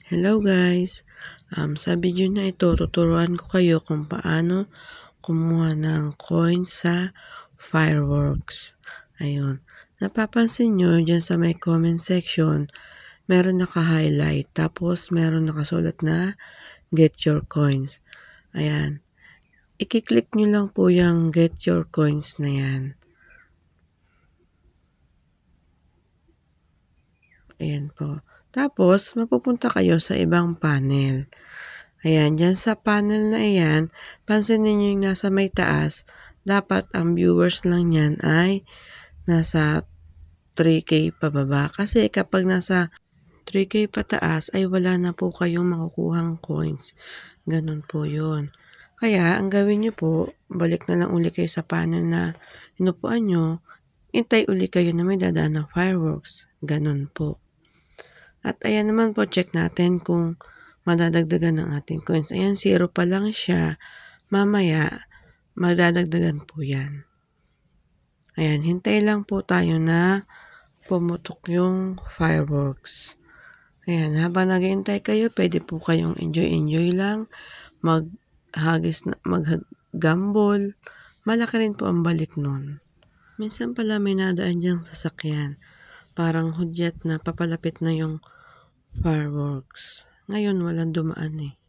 Hello guys! Sa video na ito, tuturuan ko kayo kung paano kumuha ng coins sa fireworks. Ayun. Napapansin nyo dyan sa may comment section, meron naka-highlight. Tapos meron nakasulat na get your coins. Ayan. I-click nyo lang po yung get your coins na yan. Ayan po. Tapos, mapupunta kayo sa ibang panel. Ayan, dyan sa panel na iyan, pansinin nyo yung nasa may taas, dapat ang viewers lang yan ay nasa 3K pababa. Kasi kapag nasa 3K pataas ay wala na po kayong makukuhang coins. Ganun po yun. Kaya, ang gawin nyo po, balik na lang uli kayo sa panel na inupuan nyo, intay uli kayo na may dadaan ng fireworks. Ganun po. At ayan naman po, check natin kung madadagdagan ng ating coins. Ayan, 0 pa lang siya. Mamaya, madadagdagan po yan. Ayan, hintay lang po tayo na pumutok yung fireworks. Ayan, habang naghihintay kayo, pwede po kayong enjoy lang. Mag-gambol. Malaki rin po ang balik nun. Minsan pala may nadaan dyang sasakyan. Parang hudyat na papalapit na yung fireworks. Ngayon, walang dumaan eh.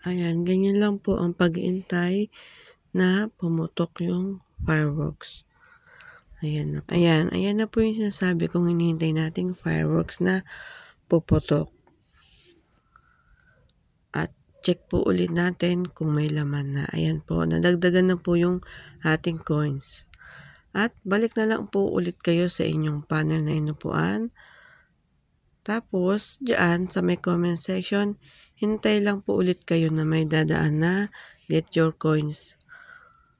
Ayan, ganyan lang po ang pag-iintay na pumutok yung fireworks. Ayan na po. Ayan na po yung sinasabi kong hinihintay nating fireworks na puputok. At check po ulit natin kung may laman na. Ayan po, nadagdagan na po yung ating coins. At balik na lang po ulit kayo sa inyong panel na inupuan. Tapos, dyan sa may comment section, hintay lang po ulit kayo na may dadaan na get your coins.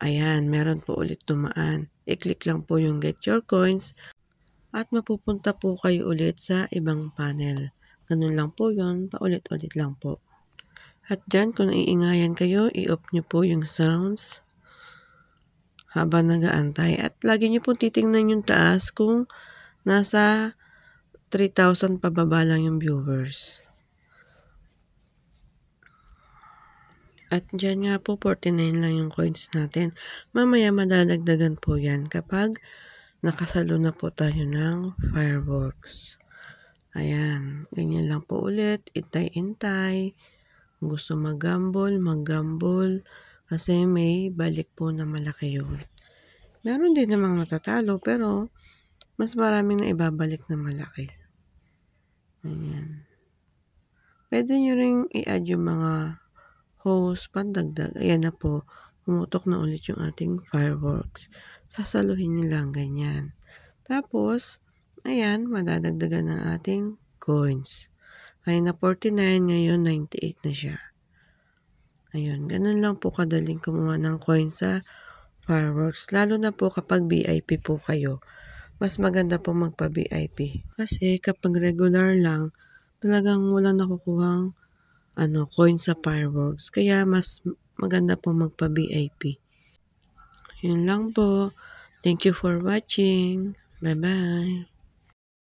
Ayan, meron po ulit dumaan. I-click lang po yung get your coins at mapupunta po kayo ulit sa ibang panel. Ganun lang po yun, paulit-ulit lang po. At dyan, kung naiingayan kayo, i-off nyo po yung sounds habang nag-aantay. At lagi nyo po titingnan yung taas kung nasa 3,000 pababa lang yung viewers. At dyan nga po, 49 lang yung coins natin. Mamaya madadagdagan po yan kapag nakasalo na po tayo ng fireworks. Ayan, ganyan lang po ulit. Intay-intay. Kung gusto mag-gamble. Kasi may balik po na malaki yun. Meron din namang matatalo pero mas maraming na ibabalik na malaki. Ayan. Pwede nyo ring i-add yung mga host, pandagdag. Ayan na po. Pumutok na ulit yung ating fireworks. Sasaluhin nyo lang ganyan. Tapos, ayan, madadagdagan ng ating coins. Kaya na 49, ngayon 98 na siya. Ayun, ganun lang po kadaling kumuha ng coins sa fireworks. Lalo na po kapag VIP po kayo. Mas maganda po magpa-VIP. Kasi kapag regular lang, talagang walang nakukuhang coins sa fireworks. Kaya mas maganda po magpa-VIP. Yun lang po. Thank you for watching. Bye-bye.